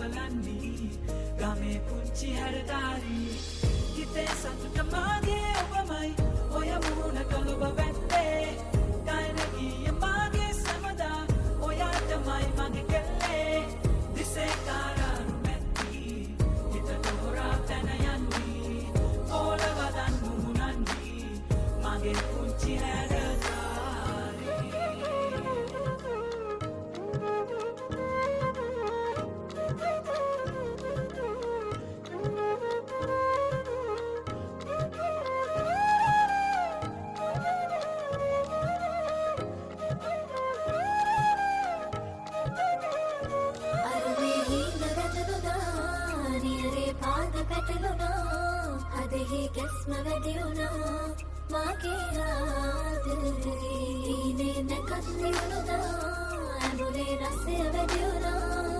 බලන්නේ ගමේ පුංචි හැරදාරි හිතේ සතුට මාගේ ඔබමයි ඔය මුහුණ කළොබ වැත්තේ ගයන ගිය මාගේ සමදා ඔයාටමයි මගේ කෙල්ලේ දිසේ කාරාරු මැත්ති හිත තෝරා තැන යන්නේ ඕලවදන් මුහුණන්නේ මගේ පුංචි හැරදාරි අදෙහි ගැස්ම වැඩියුණා මාගේ ආදරේ ඉනේ නැකත් නිවුණා ඇඹුලේ රසය වැඩියුණා